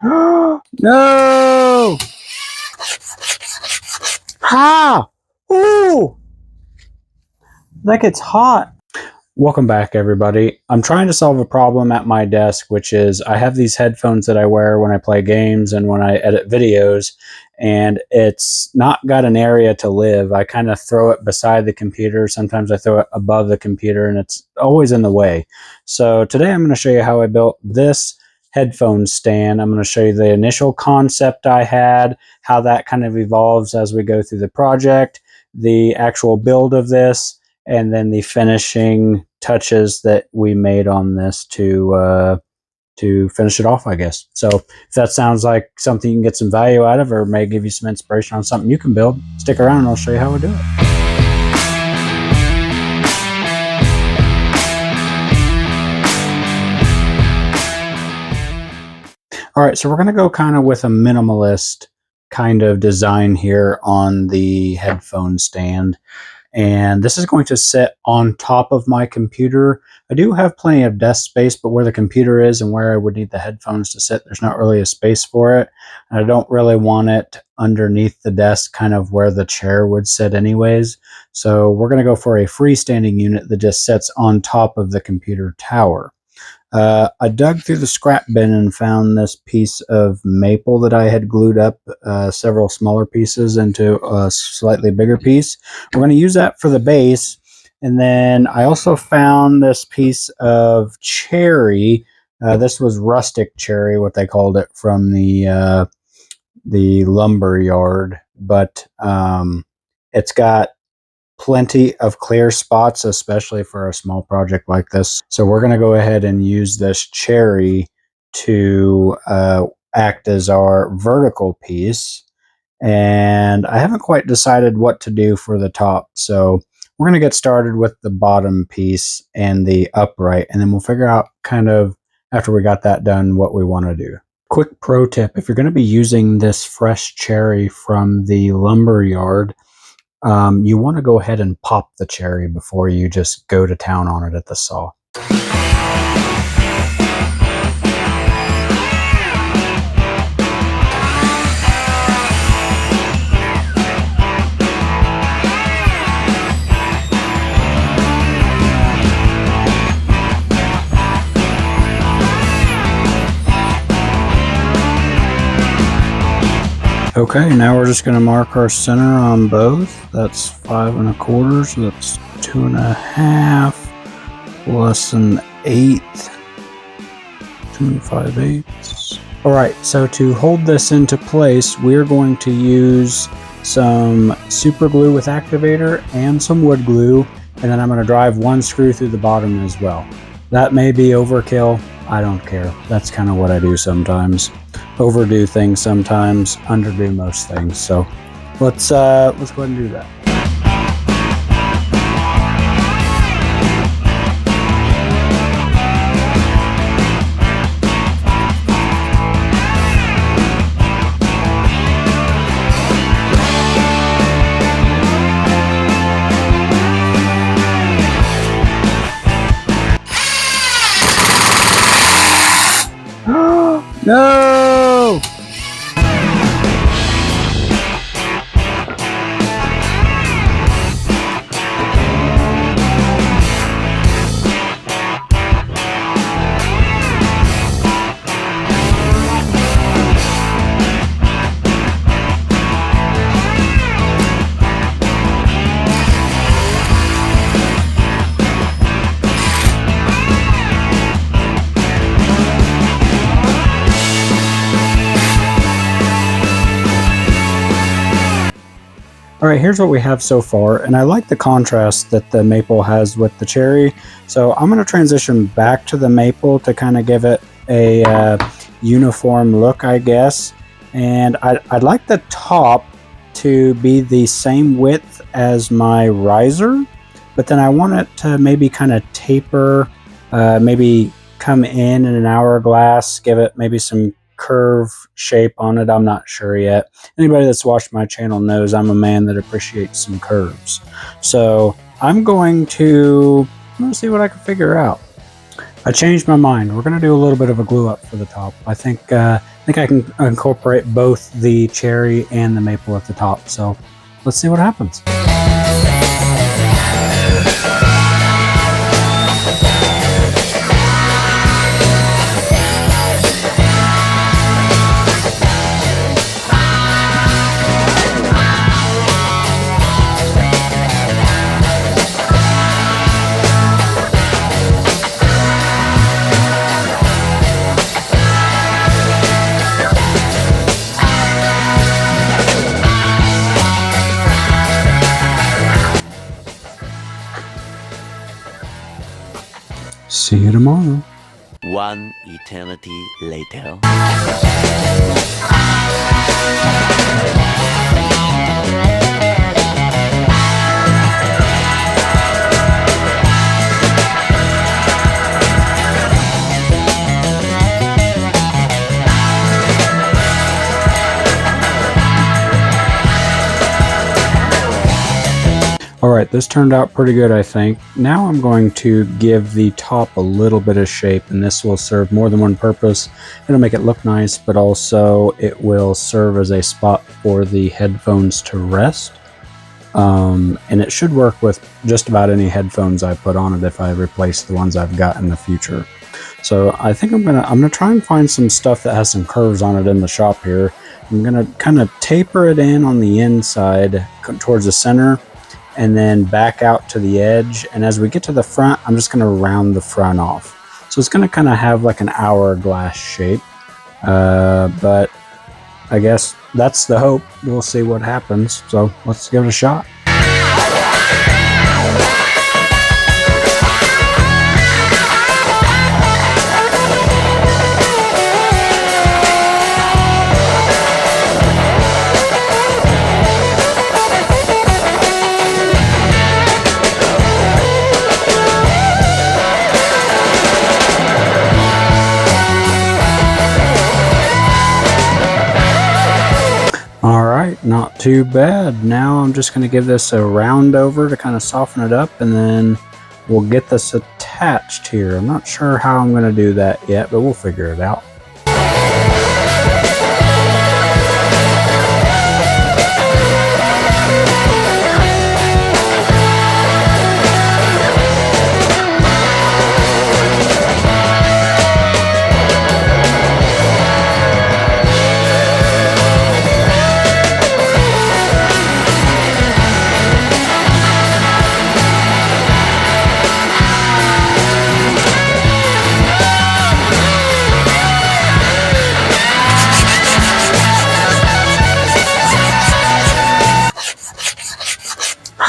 No! Ah! Ooh! That gets hot. Welcome back, everybody. I'm trying to solve a problem at my desk, which is I have these headphones that I wear when I play games and when I edit videos, and it's not got an area to live. I kind of throw it beside the computer. Sometimes I throw it above the computer, and it's always in the way. So today I'm going to show you how I built this headphone stand. I'm going to show you the initial concept I had, how that kind of evolves as we go through the project, the actual build of this, and then the finishing touches that we made on this to finish it off, I guess. So if that sounds like something you can get some value out of, or may give you some inspiration on something you can build, stick around and I'll show you how we do it. All right, so we're going to go kind of with a minimalist kind of design here on the headphone stand. And this is going to sit on top of my computer. I do have plenty of desk space, but where the computer is and where I would need the headphones to sit, there's not really a space for it. And I don't really want it underneath the desk, kind of where the chair would sit anyways. So we're going to go for a freestanding unit that just sits on top of the computer tower. I dug through the scrap bin and found this piece of maple that I had glued up several smaller pieces into a slightly bigger piece. We're going to use that for the base. And then I also found this piece of cherry. This was rustic cherry, what they called it, from the lumber yard. But it's got plenty of clear spots, especially for a small project like this. So we're going to go ahead and use this cherry to act as our vertical piece. And I haven't quite decided what to do for the top. So we're going to get started with the bottom piece and the upright, and then we'll figure out kind of after we got that done what we want to do. Quick pro tip: if you're going to be using this fresh cherry from the lumber yard, you want to go ahead and pop the cherry before you just go to town on it at the saw. Okay, now we're just going to mark our center on both. That's 5 1/4, so that's 2 1/2 plus an 1/8, 2 5/8. All right, so to hold this into place, we're going to use some super glue with activator and some wood glue, and then I'm going to drive one screw through the bottom as well. That may be overkill. I don't care. That's kind of what I do sometimes. Overdo things sometimes, underdo most things. So let's go ahead and do that. No! All right, here's what we have so far, and I like the contrast that the maple has with the cherry. So I'm going to transition back to the maple to kind of give it a uniform look, I guess. And I'd like the top to be the same width as my riser, but then I want it to maybe kind of taper, maybe come in an hourglass, give it maybe some curve shape on it. I'm not sure yet. Anybody that's watched my channel knows I'm a man that appreciates some curves. So I'm going to see what I can figure out. I changed my mind. We're going to do a little bit of a glue up for the top. I think I can incorporate both the cherry and the maple at the top. So let's see what happens. See you tomorrow. One eternity later. Alright, this turned out pretty good, I think. Now I'm going to give the top a little bit of shape, and this will serve more than one purpose. It'll make it look nice, but also it will serve as a spot for the headphones to rest. And it should work with just about any headphones I put on it if I replace the ones I've got in the future. So I think I'm gonna try and find some stuff that has some curves on it in the shop here. I'm gonna kind of taper it in on the inside towards the center, and then back out to the edge. And as we get to the front, I'm just going to round the front off. So it's going to kind of have like an hourglass shape. But I guess that's the hope. We'll see what happens. So let's give it a shot. Alright, not too bad. Now I'm just going to give this a round over to kind of soften it up, and then we'll get this attached here. I'm not sure how I'm going to do that yet, but we'll figure it out.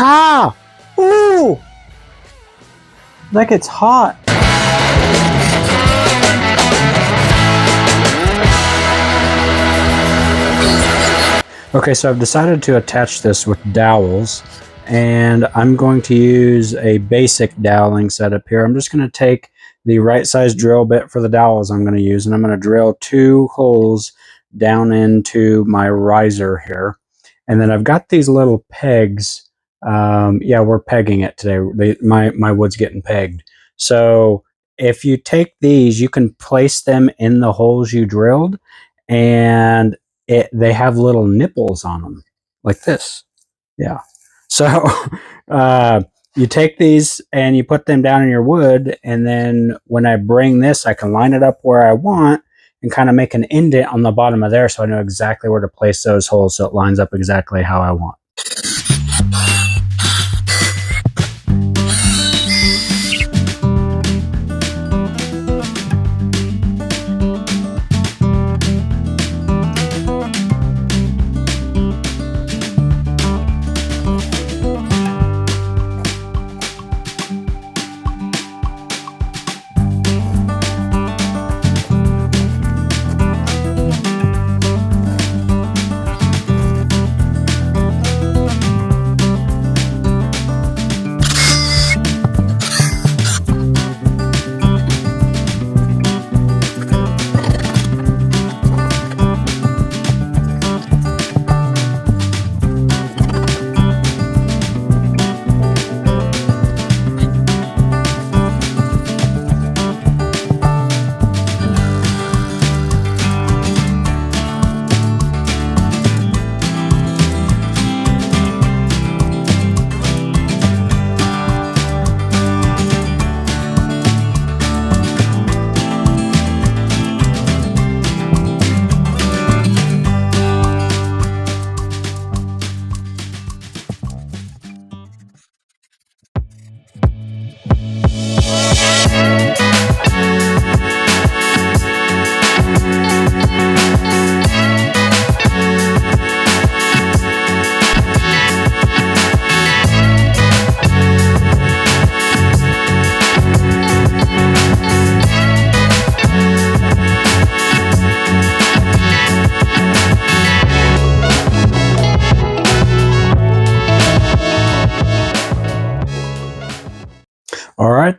Ah! Ooh! That gets hot. Okay, so I've decided to attach this with dowels, and I'm going to use a basic doweling setup here. I'm just going to take the right size drill bit for the dowels I'm going to use, and I'm going to drill 2 holes down into my riser here. And then I've got these little pegs. Yeah, we're pegging it today. My wood's getting pegged. So if you take these, you can place them in the holes you drilled, and they have little nipples on them like this. Yeah. So you take these and you put them down in your wood, and then when I bring this, I can line it up where I want and kind of make an indent on the bottom of there, so I know exactly where to place those holes so it lines up exactly how I want.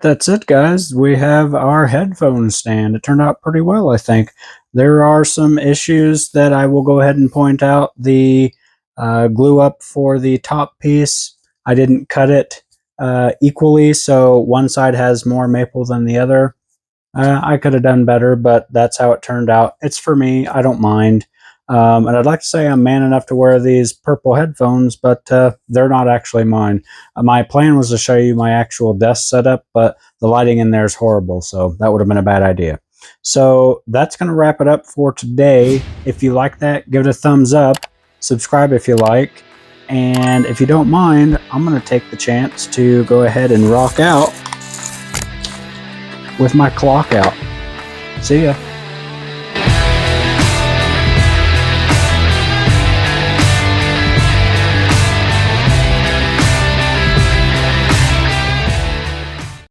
that's it, guys. We have our headphone stand. It turned out pretty well, I think. There are some issues that I will go ahead and point out. The glue up for the top piece, I didn't cut it equally, so one side has more maple than the other. I could have done better, but that's how it turned out. It's for me. I don't mind. And I'd like to say I'm man enough to wear these purple headphones, but they're not actually mine. My plan was to show you my actual desk setup, but the lighting in there is horrible, so that would have been a bad idea. So that's going to wrap it up for today. If you like that, give it a thumbs up. Subscribe if you like. And if you don't mind, I'm going to take the chance to go ahead and rock out with my clock out. See ya.